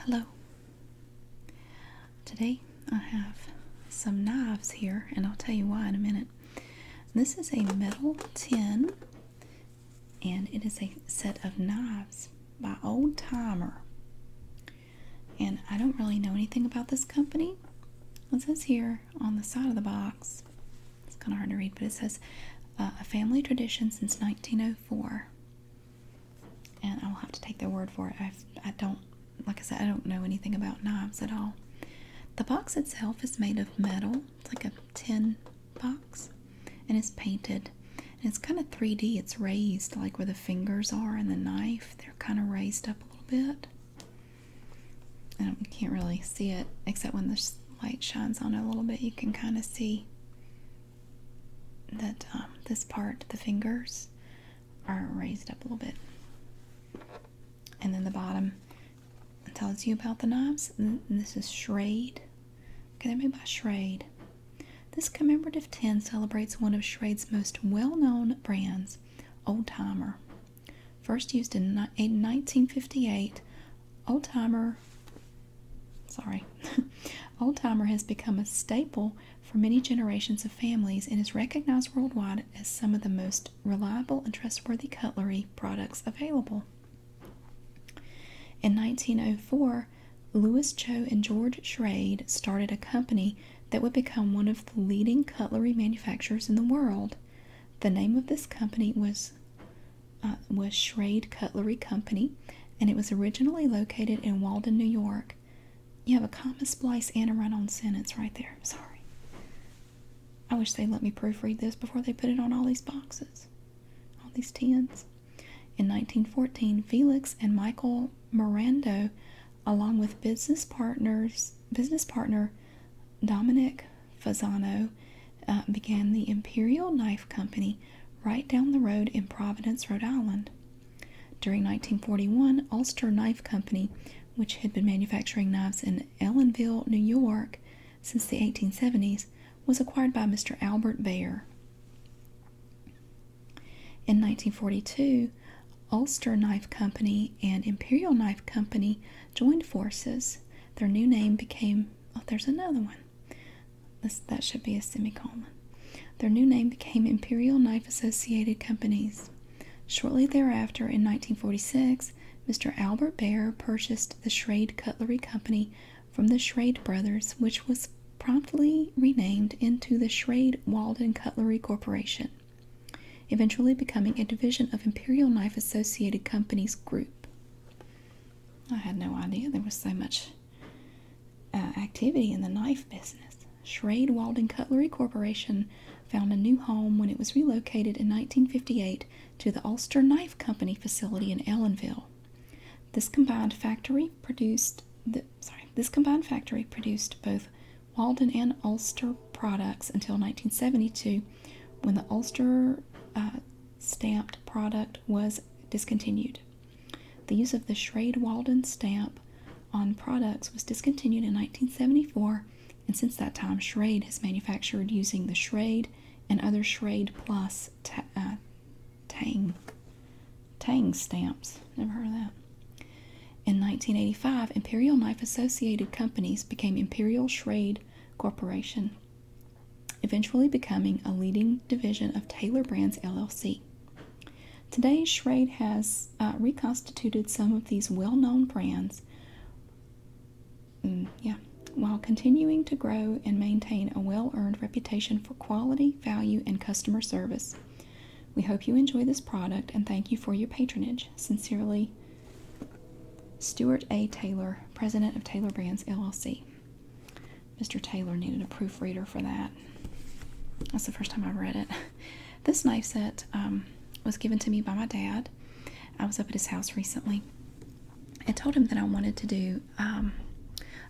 Hello. Today I have some knives here, and I'll tell you why in a minute. This is a metal tin, and it is a set of knives by Old Timer. And I don't really know anything about this company. It says here on the side of the box, it's kind of hard to read, but it says a family tradition since 1904. And I'll have to take their word for it. Like I said, I don't know anything about knives at all. The box itself is made of metal. It's like a tin box, and it's painted. And it's kind of 3D. It's raised, like where the fingers are and the knife. They're kind of raised up a little bit. And you can't really see it, except when the light shines on it a little bit. You can kind of see that this part, the fingers, are raised up a little bit. And then the bottom tells you about the knives. And this is Schrade. Okay, they're made by Schrade. This commemorative tin celebrates one of Schrade's most well-known brands, Old Timer. First used in 1958, Old Timer has become a staple for many generations of families and is recognized worldwide as some of the most reliable and trustworthy cutlery products available. In 1904, Louis Cho and George Schrade started a company that would become one of the leading cutlery manufacturers in the world. The name of this company was Schrade Cutlery Company, and it was originally located in Walden, New York. You have a comma splice and a run-on sentence right there. Sorry. I wish they'd let me proofread this before they put it on all these boxes, all these tins. In 1914, Felix and Michael Mirando, along with business partner Dominic Fasano, began the Imperial Knife Company right down the road in Providence, Rhode Island. During 1941, Ulster Knife Company, which had been manufacturing knives in Ellenville, New York since the 1870s, was acquired by Mr. Albert Bayer. In 1942, Ulster Knife Company and Imperial Knife Company joined forces. Their new name became, there's another one. That should be a semicolon. Their new name became Imperial Knife Associated Companies. Shortly thereafter, in 1946, Mr. Albert Bayer purchased the Schrade Cutlery Company from the Schrade brothers, which was promptly renamed into the Schrade Walden Cutlery Corporation, eventually becoming a division of Imperial Knife Associated Companies Group. I had no idea there was so much activity in the knife business. Schrade Walden Cutlery Corporation found a new home when it was relocated in 1958 to the Ulster Knife Company facility in Ellenville. This combined factory produced both Walden and Ulster products until 1972, when the Ulster stamped product was discontinued. The use of the Schrade Walden stamp on products was discontinued in 1974, and since that time, Schrade has manufactured using the Schrade and other Schrade Plus Tang stamps. Never heard of that. In 1985, Imperial Knife Associated Companies became Imperial Schrade Corporation, eventually becoming a leading division of Taylor Brands LLC. Today, Schrade has reconstituted some of these well-known brands, while continuing to grow and maintain a well-earned reputation for quality, value, and customer service. We hope you enjoy this product and thank you for your patronage. Sincerely, Stuart A. Taylor, President of Taylor Brands LLC. Mr. Taylor needed a proofreader for that. That's the first time I've read it. This knife set was given to me by my dad. I was up at his house recently and told him that I wanted to do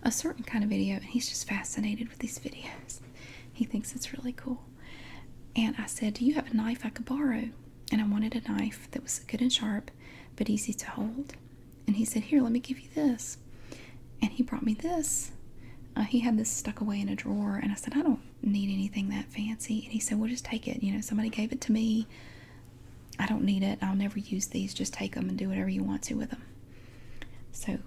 a certain kind of video, and he's just fascinated with these videos. He thinks it's really cool. And I said, do you have a knife I could borrow? And I wanted a knife that was good and sharp, but easy to hold. And he said, here, let me give you this. And he brought me this. He had this stuck away in a drawer, and I said, I don't need anything that fancy. And he said, well, just take it. You know, somebody gave it to me. I don't need it. I'll never use these. Just take them and do whatever you want to with them. So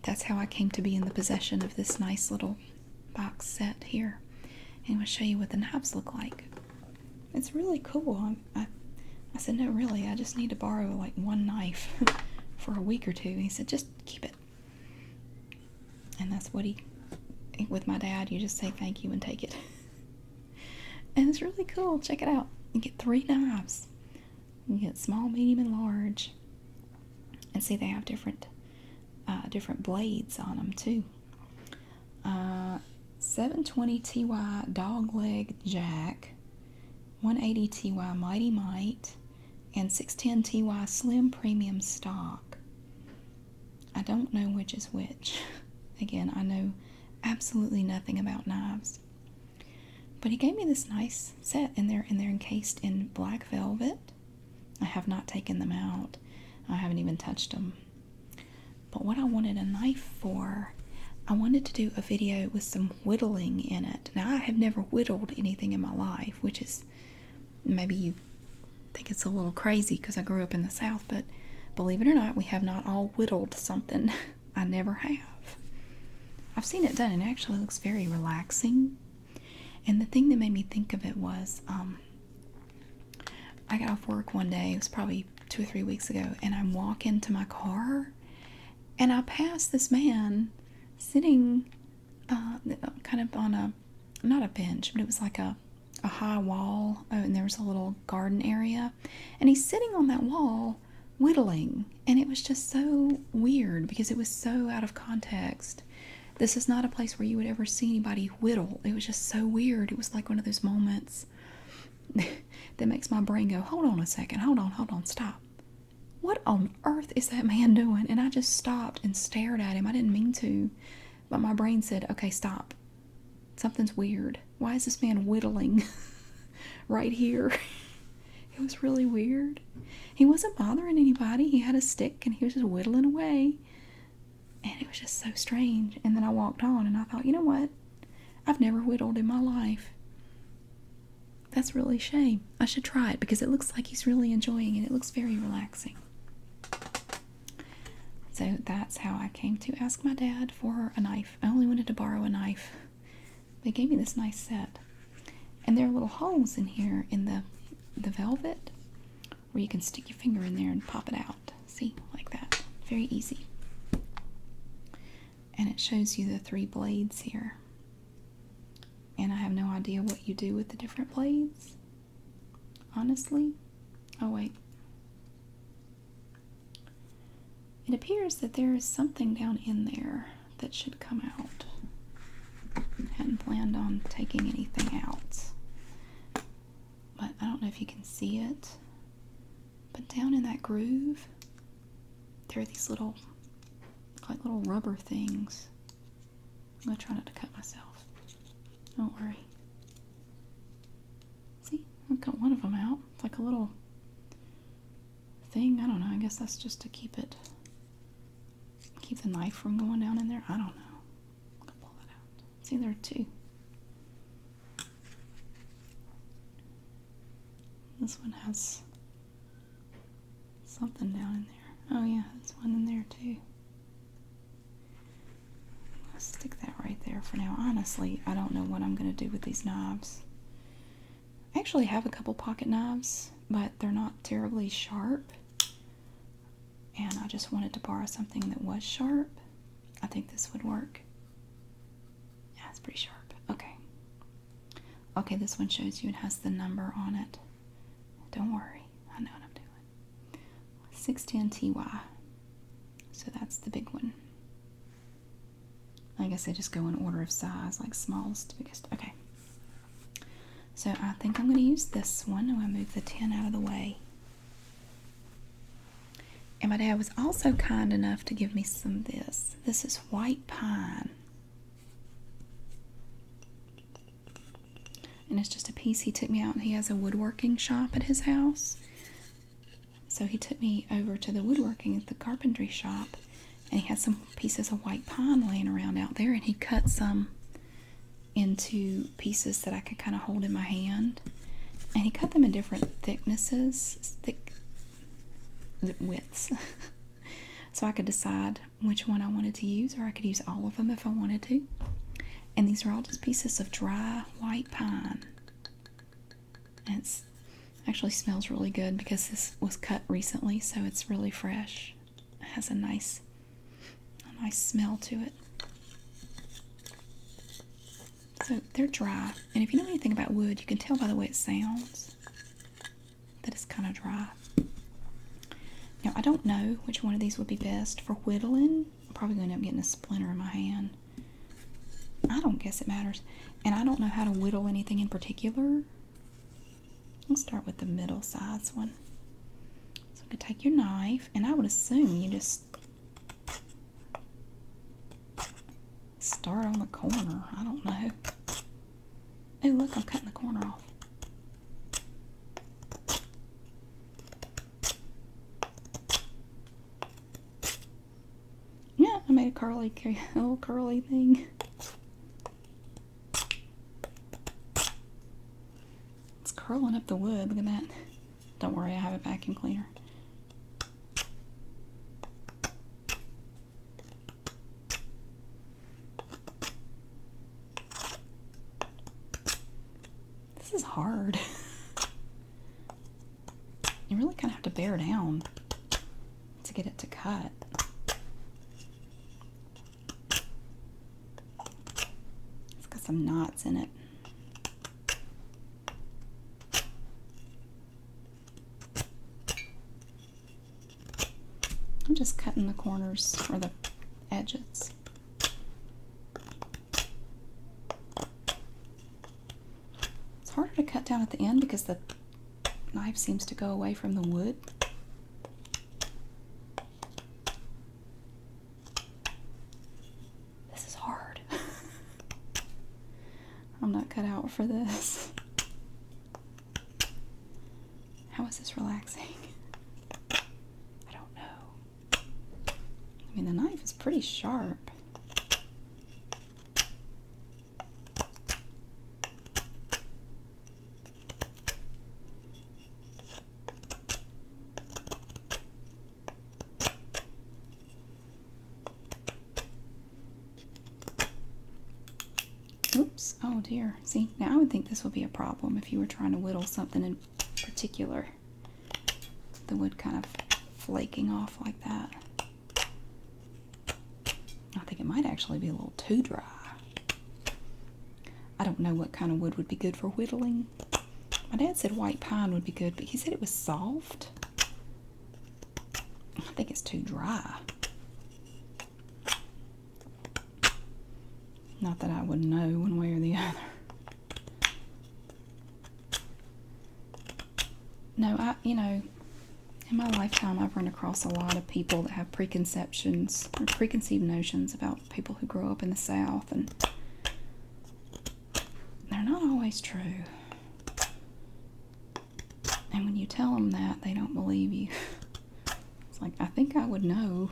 that's how I came to be in the possession of this nice little box set here. And I'm going to show you what the knives look like. It's really cool. I said, no, really, I just need to borrow like one knife for a week or two. And he said, just keep it. And that's what with my dad, you just say thank you and take it. And it's really cool. Check it out. You get 3 knives. You get small, medium, and large. And see, they have different blades on them too. 720 TY Dog Leg Jack, 180 TY Mighty Might, and 610 TY Slim Premium Stock. I don't know which is which. Again, I know absolutely nothing about knives. But he gave me this nice set, and they're encased in black velvet. I have not taken them out. I haven't even touched them. But what I wanted a knife for, I wanted to do a video with some whittling in it. Now, I have never whittled anything in my life, which is, maybe you think it's a little crazy because I grew up in the South, but believe it or not, we have not all whittled something. I never have. I've seen it done, and it actually looks very relaxing. And the thing that made me think of it was, I got off work one day, it was probably 2 or 3 weeks ago, and I walk into my car, and I pass this man sitting kind of on not a bench, but it was like a high wall, and there was a little garden area, and he's sitting on that wall whittling, and it was just so weird because it was so out of context. This is not a place where you would ever see anybody whittle. It was just so weird. It was like one of those moments that makes my brain go, hold on a second, hold on, stop. What on earth is that man doing? And I just stopped and stared at him. I didn't mean to, but my brain said, okay, stop. Something's weird. Why is this man whittling right here? It was really weird. He wasn't bothering anybody. He had a stick and he was just whittling away. And it was just so strange. And then I walked on and I thought, you know what? I've never whittled in my life. That's really a shame. I should try it because it looks like he's really enjoying it. It looks very relaxing. So that's how I came to ask my dad for a knife. I only wanted to borrow a knife. They gave me this nice set. And there are little holes in here in the velvet where you can stick your finger in there and pop it out. See? Like that. Very easy. And it shows you the 3 blades here. And I have no idea what you do with the different blades. Honestly. Oh, wait. It appears that there is something down in there that should come out. I hadn't planned on taking anything out. But I don't know if you can see it. But down in that groove, there are these little rubber things. I'm going to try not to cut myself. Don't worry. See, I've got one of them out. It's like a little thing. I don't know. I guess that's just to keep the knife from going down in there. I don't know. I'm going to pull that out. See, there are 2. This one has something down in there. Oh yeah, there's one in there too. Stick that right there for now. Honestly, I don't know what I'm going to do with these knives. I actually have a couple pocket knives, but they're not terribly sharp. And I just wanted to borrow something that was sharp. I think this would work. Yeah, it's pretty sharp. Okay. Okay, this one shows you it has the number on it. Don't worry. I know what I'm doing. 610 TY. So that's the big one. I guess they just go in order of size, like smallest to biggest. Okay. So I think I'm going to use this one. I'm going to move the tin out of the way. And my dad was also kind enough to give me some of this. This is white pine. And it's just a piece he took me out, and he has a woodworking shop at his house. So he took me over to the woodworking at the carpentry shop. And he had some pieces of white pine laying around out there, and he cut some into pieces that I could kind of hold in my hand. And he cut them in different thicknesses, widths. so I could decide which one I wanted to use, or I could use all of them if I wanted to. And these are all just pieces of dry white pine. And it actually smells really good because this was cut recently, so it's really fresh. It has a nice smell to it. So they're dry, and if you know anything about wood, you can tell by the way it sounds that it's kind of dry. Now, I don't know which one of these would be best for whittling. I'm probably going to end up getting a splinter in my hand. I don't guess it matters. And I don't know how to whittle anything in particular. Let's start with the middle size one. So you could take your knife, and I would assume you just start on the corner. I don't know. Oh, look, I'm cutting the corner off. Yeah, I made a little curly thing. It's curling up the wood. Look at that. Don't worry, I have a vacuum cleaner. This is hard. You really kind of have to bear down to get it to cut. It's got some knots in it. I'm just cutting the corners or the edges. It's harder to cut down at the end because the knife seems to go away from the wood. This is hard. I'm not cut out for this. How is this relaxing? I don't know. I mean, the knife is pretty sharp. Oops, oh dear. See, now I would think this would be a problem if you were trying to whittle something in particular. The wood kind of flaking off like that. I think it might actually be a little too dry. I don't know what kind of wood would be good for whittling. My dad said white pine would be good, but he said it was soft. I think it's too dry. Not that I would know one way or the other. No, in my lifetime I've run across a lot of people that have preconceptions or preconceived notions about people who grow up in the South, and they're not always true. And when you tell them that, they don't believe you. It's like, I think I would know.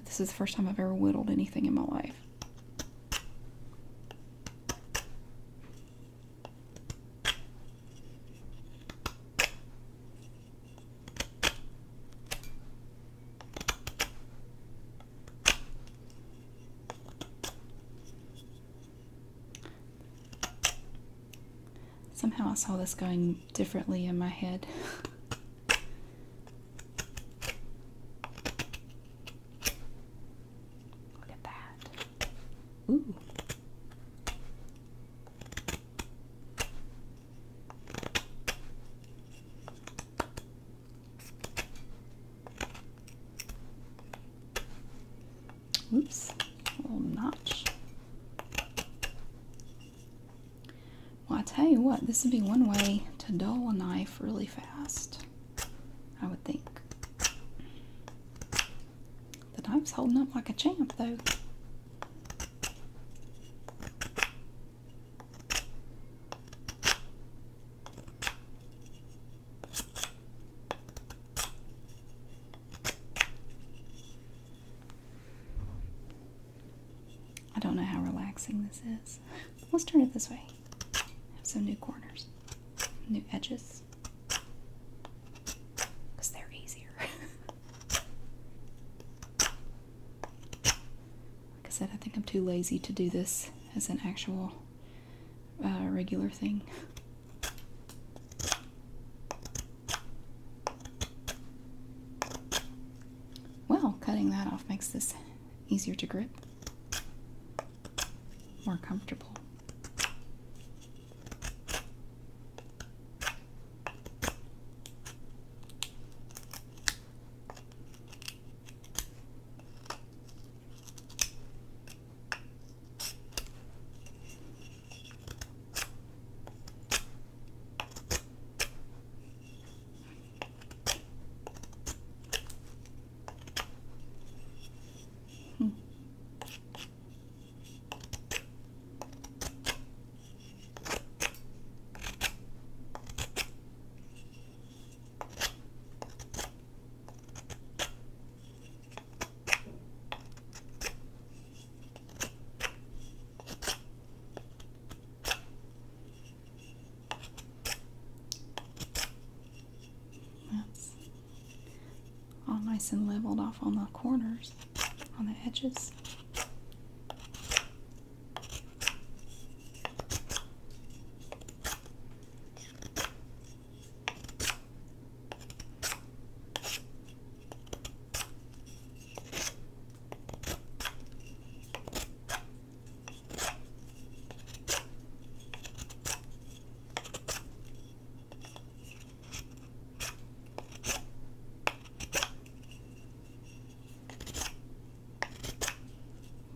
This is the first time I've ever whittled anything in my life. Somehow I saw this going differently in my head. Ooh. Oops, a little notch. Well, I tell you what, this would be one way to dull a knife really fast, I would think. The knife's holding up like a champ, though. I don't know how relaxing this is. Let's turn it this way. Have some new corners, new edges, because they're easier. said, I think I'm too lazy to do this as an actual regular thing. Well, cutting that off makes this easier to grip, more comfortable. That's all nice and leveled off on the corners, on the edges.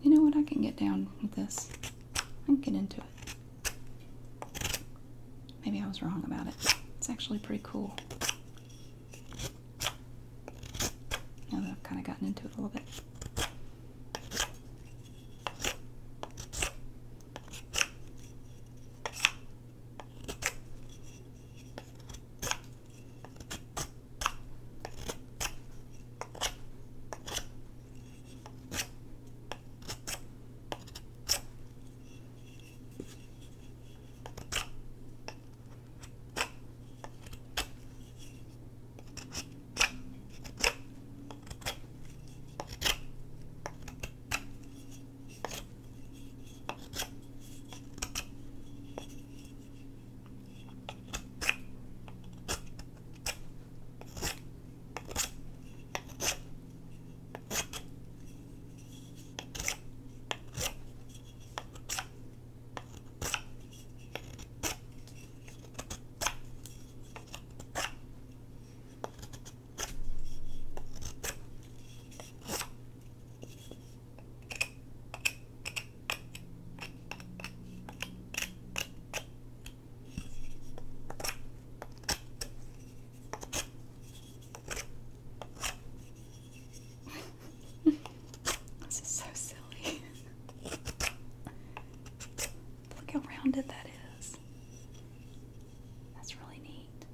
You know what? I can get down with this. I can get into it. Maybe I was wrong about it. It's actually pretty cool. Now that I've kind of gotten into it a little bit. How rounded that is. That's really neat.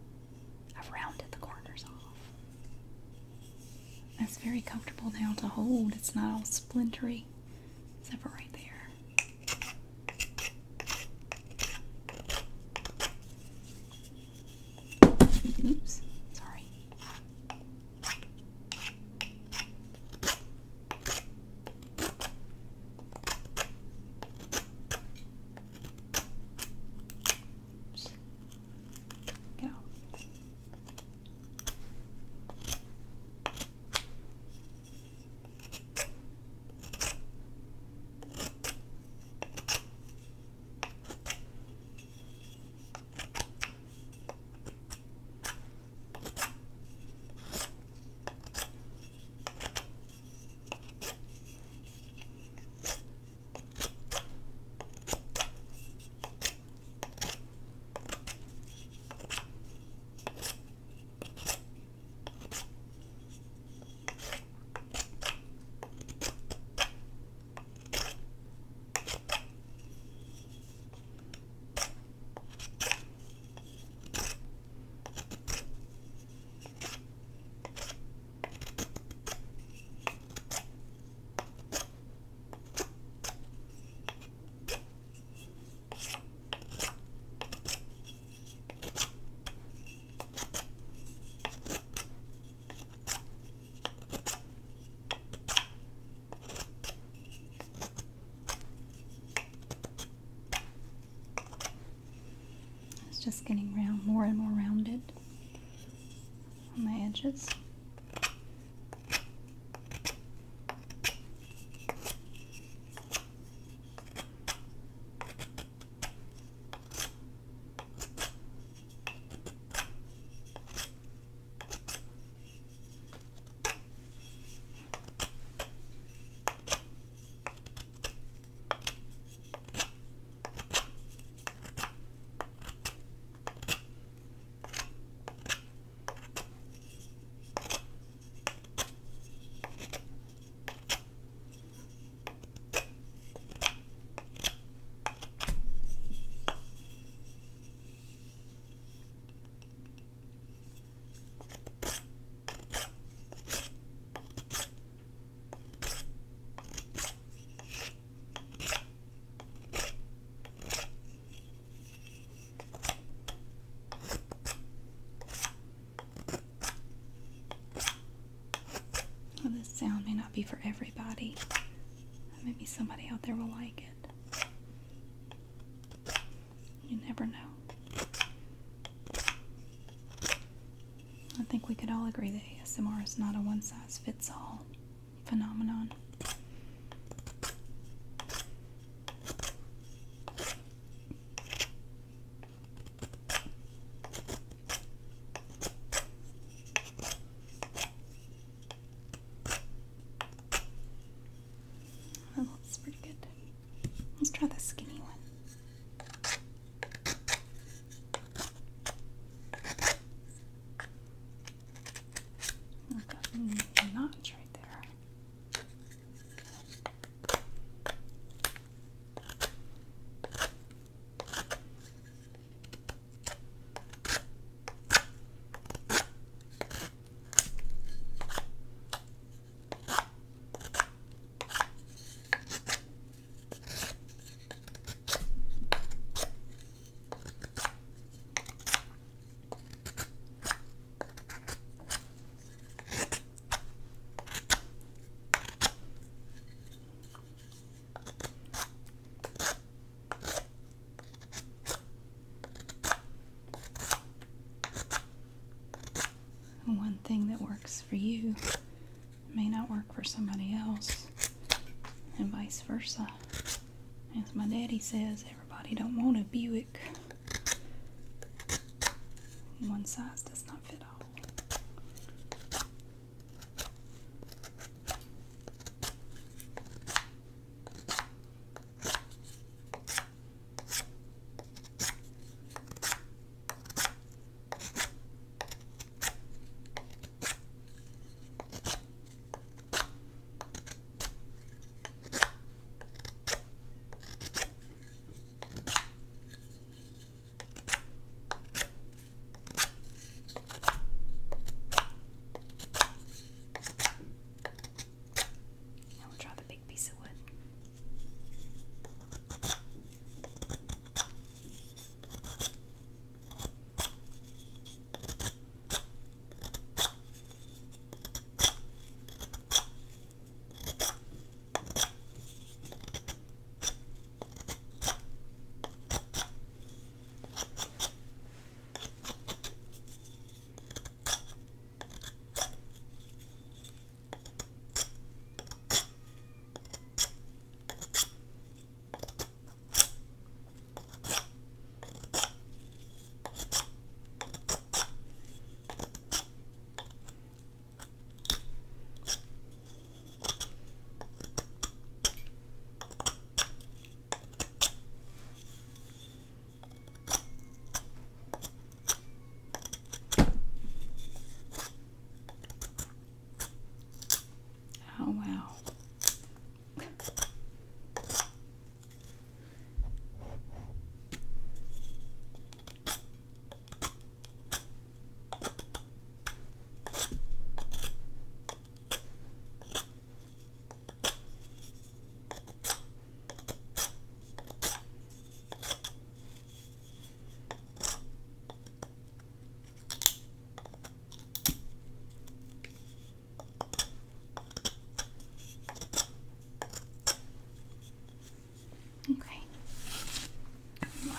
I've rounded the corners off. That's very comfortable now to hold. It's not all splintery, except for right there. Oops, sorry. Get off. just getting more and more rounded on the edges. Well, this sound may not be for everybody. Maybe somebody out there will like it. You never know. I think we could all agree that ASMR is not a one-size-fits-all phenomenon. That looks pretty good. Let's try the skinny one. Notch right there. One thing that works for you may not work for somebody else, and vice versa. As my daddy says, everybody don't want a Buick. One size does not fit all. Oh wow. Okay.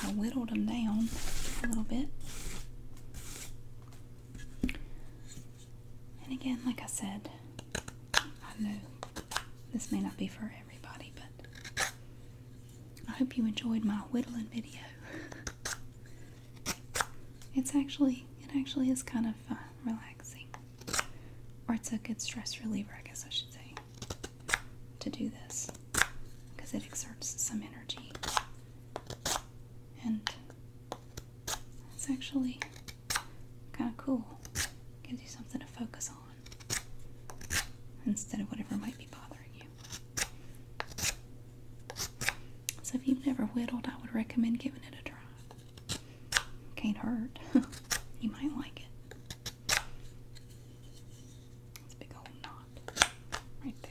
I whittled them down a little bit. I know this may not be for everybody, but I hope you enjoyed my whittling video. It actually is kind of relaxing, or it's a good stress reliever, I guess I should say, to do this, because it exerts some energy, and it's actually kind of cool. Gives you something to focus on instead of whatever might be bothering you. So if you've never whittled, I would recommend giving it a try. Can't hurt. You might like it. It's a big old knot right there.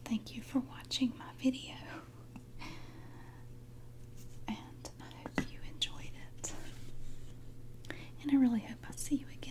Thank you for watching my video, and I hope you enjoyed it, and I really hope I see you again.